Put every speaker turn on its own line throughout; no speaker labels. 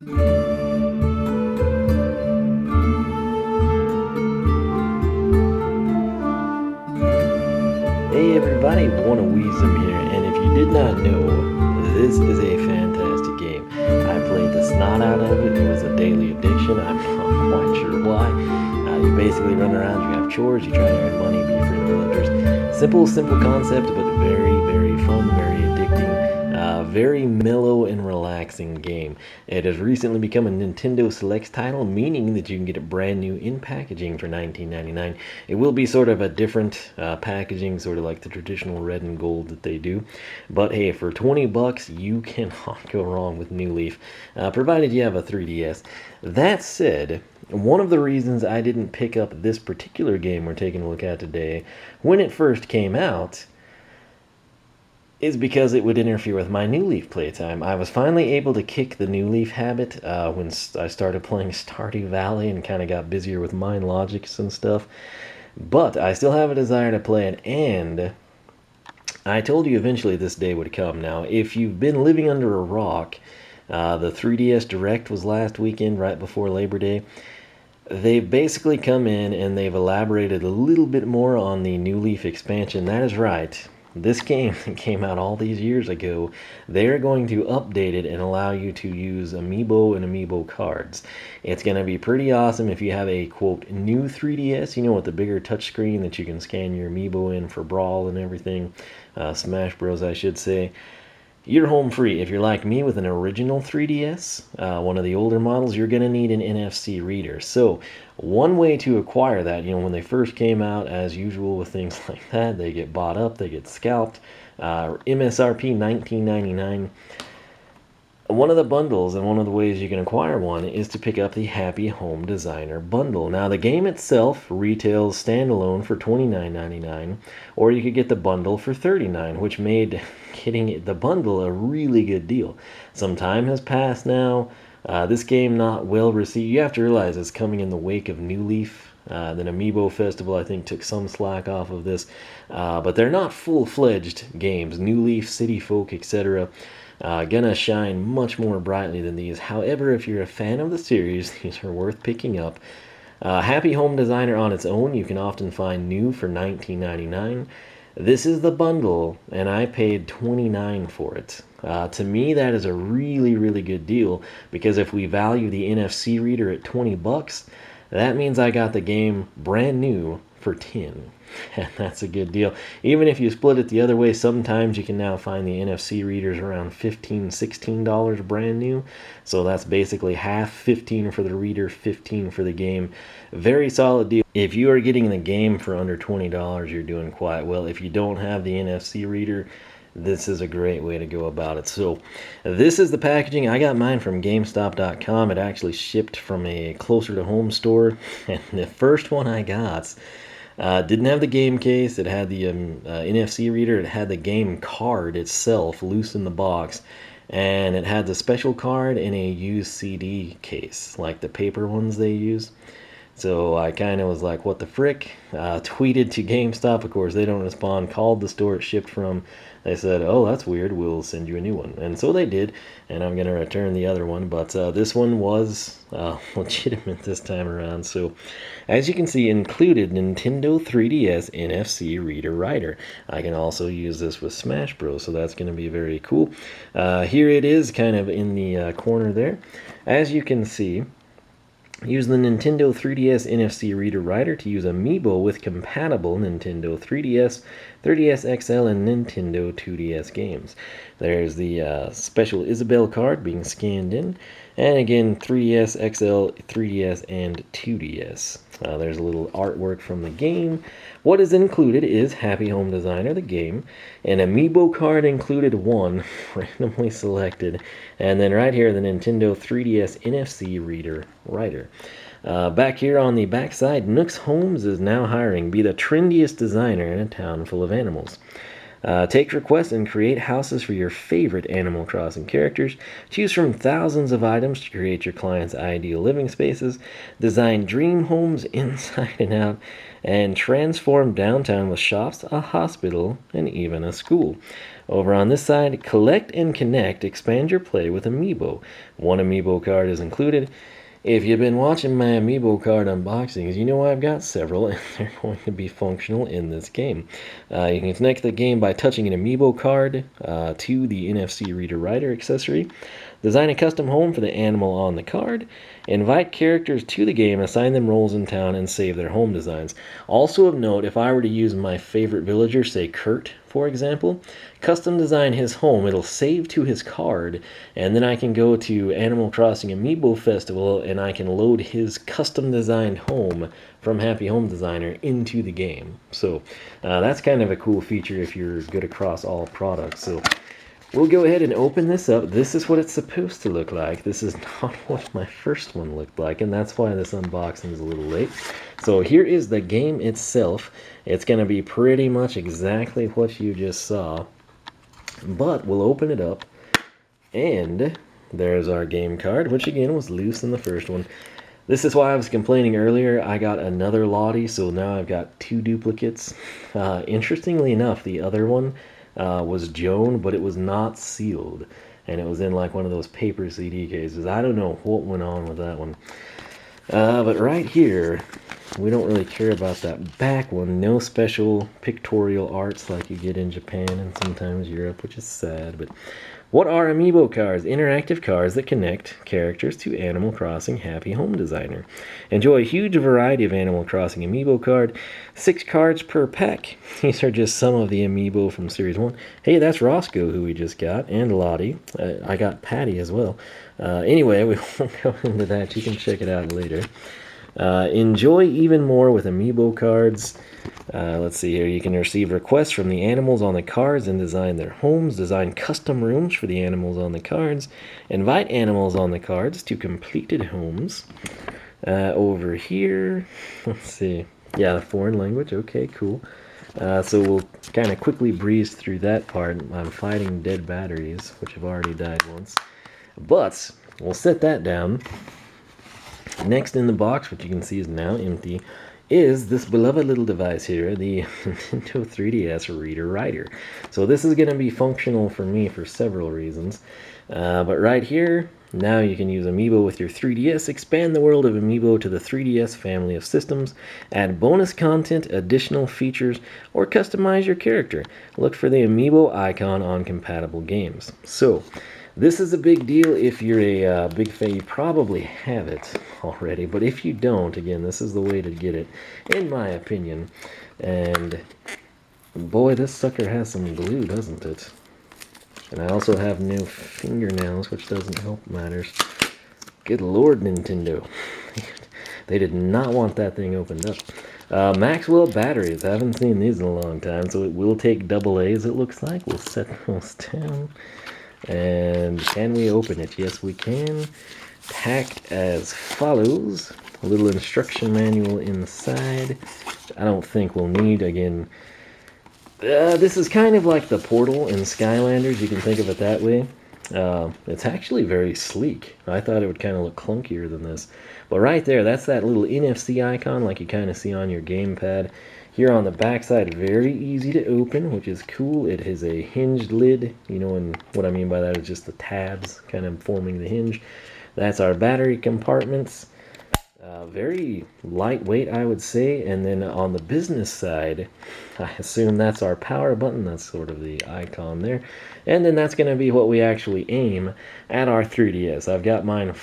Hey everybody, One of Wiisdom here, and if you did not know, this is a fantastic game. I played the snot out of it. It was a daily addiction. I'm not quite sure why. You basically run around, you have chores, you try to earn money, be friend villagers. Simple concept, but very fun, very addicting. Very mellow and relaxing game. It has recently become a Nintendo Selects title, meaning that you can get it brand new in packaging for $19.99. It will be sort of a different packaging, sort of like the traditional red and gold that they do. But hey, for 20 bucks, you cannot go wrong with New Leaf, provided you have a 3DS. That said, one of the reasons I didn't pick up this particular game we're taking a look at today when it first came out is because it would interfere with my New Leaf playtime. I was finally able to kick the New Leaf habit when I started playing Stardew Valley and kind of got busier with Mind Logics and stuff. But I still have a desire to play it, and I told you eventually this day would come. Now, if you've been living under a rock, the 3DS Direct was last weekend, right before Labor Day. They've basically come in and they've elaborated a little bit more on the New Leaf expansion. That is right. This game that came out all these years ago, they're going to update it and allow you to use Amiibo and Amiibo cards. It's going to be pretty awesome if you have a, quote, new 3DS, you know, with the bigger touchscreen that you can scan your Amiibo in for Brawl and everything. Smash Bros, I should say. You're home free. If you're like me with an original 3DS, one of the older models, you're going to need an NFC reader. So one way to acquire that, you know, when they first came out, as usual with things like that, they get bought up, they get scalped. MSRP $19.99. One of the bundles and one of the ways you can acquire one is to pick up the Happy Home Designer bundle. Now, the game itself retails standalone for $29.99, or you could get the bundle for $39, which made getting the bundle a really good deal. Some time has passed now. This game not well received. You have to realize it's coming in the wake of New Leaf. Then Amiibo Festival, I think, took some slack off of this. But they're not full-fledged games. New Leaf, City Folk, etc. Gonna shine much more brightly than these. However, if you're a fan of the series, these are worth picking up. Happy Home Designer on its own, you can often find new for $19.99. This is the bundle, and I paid $29 for it. To me, that is a really good deal, because if we value the NFC reader at 20 bucks, that means I got the game brand new for 10. And that's a good deal. Even if you split it the other way, sometimes you can now find the NFC readers around $15, $16 brand new. So that's basically half, 15 for the reader, 15 for the game. Very solid deal. If you are getting the game for under $20, you're doing quite well. If you don't have the NFC reader, this is a great way to go about it. So this is the packaging. I got mine from GameStop.com. It actually shipped from a closer to home store. And the first one I got didn't have the game case. It had the NFC reader. It had the game card itself loose in the box. And it had the special card in a used CD case, like the paper ones they use. So I kind of was like, what the frick? Tweeted to GameStop. Of course, they don't respond. Called the store it shipped from. They said, oh, that's weird. We'll send you a new one. And so they did. And I'm going to return the other one. But this one was legitimate this time around. So as you can see, included Nintendo 3DS NFC Reader Writer. I can also use this with Smash Bros. So that's going to be very cool. Here it is kind of in the corner there. As you can see, use the Nintendo 3DS NFC Reader Writer to use Amiibo with compatible Nintendo 3DS, 3DS XL, and Nintendo 2DS games. There's the special Isabelle card being scanned in. And again, 3DS XL, 3DS, and 2DS. There's a little artwork from the game. What is included is Happy Home Designer, the game, an Amiibo card included, one, randomly selected, and then right here, the Nintendo 3DS NFC Reader Writer. Back here on the backside, Nooks Homes is now hiring. Be the trendiest designer in a town full of animals. Take requests and create houses for your favorite Animal Crossing characters. Choose from thousands of items to create your client's ideal living spaces. Design dream homes inside and out. And transform downtown with shops, a hospital, and even a school. Over on this side, collect and connect. Expand your play with Amiibo. One Amiibo card is included. If you've been watching my Amiibo card unboxings, you know I've got several, and they're going to be functional in this game. You can connect the game by touching an Amiibo card to the NFC Reader I accessory. Design a custom home for the animal on the card. Invite characters to the game, assign them roles in town, and save their home designs. Also of note, if I were to use my favorite villager, say Kurt, for example, custom design his home, it'll save to his card, and then I can go to Animal Crossing Amiibo Festival, and I can load his custom designed home from Happy Home Designer into the game. So that's kind of a cool feature if you're good across all products. So we'll go ahead and open this up. This is what it's supposed to look like. This is not what my first one looked like, and that's why this unboxing is a little late. So here is the game itself. It's going to be pretty much exactly what you just saw, but we'll open it up, and there's our game card, which again was loose in the first one. This is why I was complaining earlier. I got another Lottie, so now I've got two duplicates. Interestingly enough, the other one was Joan, but it was not sealed, and it was in like one of those paper CD cases. I don't know what went on with that one. But right here, we don't really care about that back one. No special pictorial arts like you get in Japan and sometimes Europe, which is sad. But what are Amiibo cards? Interactive cards that connect characters to Animal Crossing Happy Home Designer. Enjoy a huge variety of Animal Crossing Amiibo card. 6 cards per pack. These are just some of the Amiibo from Series 1. Hey, that's Roscoe, who we just got, and Lottie. I got Patty as well. Anyway, we won't go into that. You can check it out later. Enjoy even more with Amiibo cards. Let's see here. You can receive requests from the animals on the cards and design their homes. Design custom rooms for the animals on the cards. Invite animals on the cards to completed homes. Over here, let's see. Yeah, the foreign language. Okay, cool. So we'll kind of quickly breeze through that part. I'm fighting dead batteries, which have already died once. But we'll set that down. Next in the box, which you can see is now empty, is this beloved little device here, the Nintendo 3DS Reader Writer. So this is going to be functional for me for several reasons. But right here, now you can use Amiibo with your 3DS, expand the world of Amiibo to the 3DS family of systems, add bonus content, additional features, or customize your character. Look for the Amiibo icon on compatible games. So this is a big deal if you're a big fan. You probably have it already, but if you don't, again, this is the way to get it, in my opinion. And boy, this sucker has some glue, doesn't it? And I also have no fingernails, which doesn't help matters. Good Lord, Nintendo. They did not want that thing opened up. MacLeod batteries. I haven't seen these in a long time, so it will take AA's, it looks like. We'll set those down. And can we open it? Yes, we can. Packed as follows. A little instruction manual inside. I don't think we'll need, again, this is kind of like the Portal in Skylanders. You can think of it that way. It's actually very sleek. I thought it would kind of look clunkier than this. But right there, that's that little NFC icon like you kind of see on your gamepad. Here on the back side, very easy to open, which is cool. It has a hinged lid, you know, and what I mean by that is just the tabs kind of forming the hinge. That's our battery compartments. Very lightweight, I would say. And then on the business side, I assume that's our power button. That's sort of the icon there. And then that's going to be what we actually aim at our 3DS. I've got mine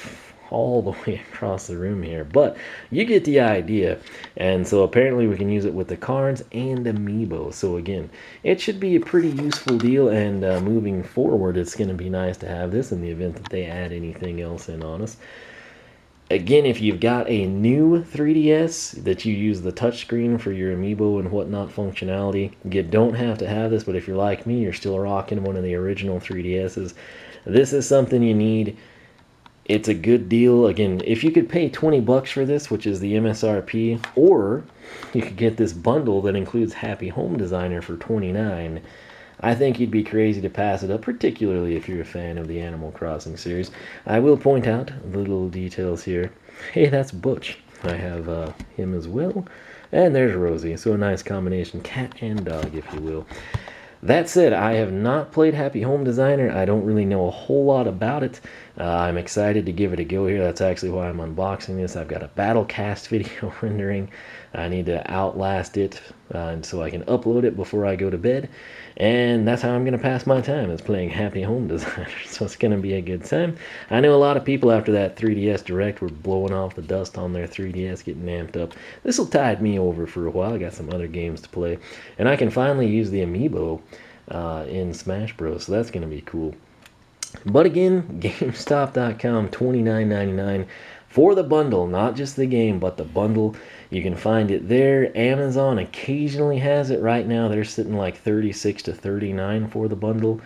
all the way across the room here, but you get the idea. And so apparently we can use it with the cards and Amiibo. So again, it should be a pretty useful deal, and moving forward, it's going to be nice to have this in the event that they add anything else in on us. Again, if you've got a new 3DS that you use the touchscreen for your Amiibo and whatnot functionality, you don't have to have this, but if you're like me, you're still rocking one of the original 3DSs, this is something you need. It's a good deal. Again, if you could pay $20 for this, which is the MSRP, or you could get this bundle that includes Happy Home Designer for $29. I think you'd be crazy to pass it up, particularly if you're a fan of the Animal Crossing series. I will point out little details here. Hey, that's Butch. I have him as well. And there's Rosie, so a nice combination, cat and dog, if you will. That said, I have not played Happy Home Designer. I don't really know a whole lot about it. I'm excited to give it a go here. That's actually why I'm unboxing this. I've got a Battlecast video rendering. I need to outlast it so I can upload it before I go to bed. And that's how I'm going to pass my time, is playing Happy Home Designer. So it's going to be a good time. I know a lot of people after that 3DS Direct were blowing off the dust on their 3DS, getting amped up. This will tide me over for a while. I got some other games to play. And I can finally use the amiibo in Smash Bros. So that's going to be cool. But again, GameStop.com, $29.99 for the bundle. Not just the game, but the bundle. You can find it there. Amazon occasionally has it. Right now, they're sitting like $36 to $39 for the bundle.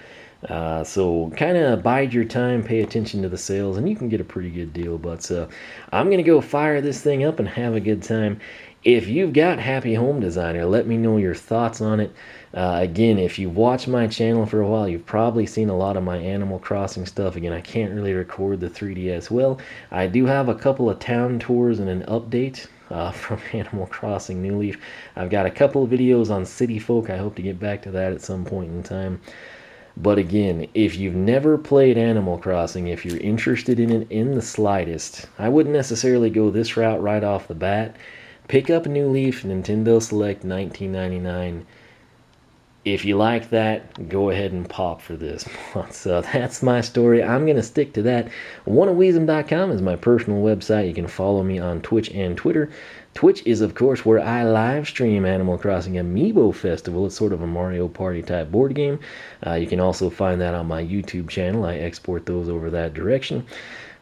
So kind of bide your time, pay attention to the sales, and you can get a pretty good deal. But I'm going to go fire this thing up and have a good time. If you've got Happy Home Designer, let me know your thoughts on it. Again, if you've watched my channel for a while, you've probably seen a lot of my Animal Crossing stuff. Again, I can't really record the 3DS well. I do have a couple of town tours and an update from Animal Crossing New Leaf. I've got a couple of videos on City Folk. I hope to get back to that at some point in time. But again, if you've never played Animal Crossing, if you're interested in it in the slightest, I wouldn't necessarily go this route right off the bat. Pick up New Leaf, Nintendo Select, $19.99. If you like that, go ahead and pop for this. So that's my story. I'm going to stick to that. Oneofwisdom.com is my personal website. You can follow me on Twitch and Twitter. Twitch is, of course, where I live stream Animal Crossing Amiibo Festival. It's sort of a Mario Party type board game. You can also find that on my YouTube channel. I export those over that direction.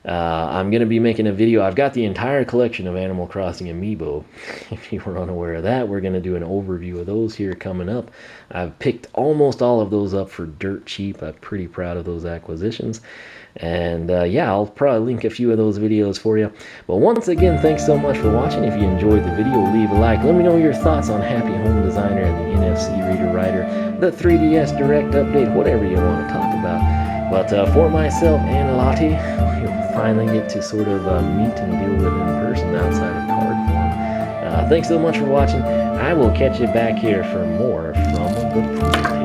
I'm going to be making a video. I've got the entire collection of Animal Crossing Amiibo. If you were unaware of that, we're going to do an overview of those here coming up. I've picked almost all of those up for dirt cheap. I'm pretty proud of those acquisitions. And yeah, I'll probably link a few of those videos for you. But once again, thanks so much for watching. If you enjoyed the video, leave a like. Let me know your thoughts on Happy Home Designer and the NFC Reader Writer, the 3DS Direct update, whatever you want to talk about. But for myself and Lottie, we'll finally get to sort of meet and deal with in person outside of card form. Thanks so much for watching. I will catch you back here for more from the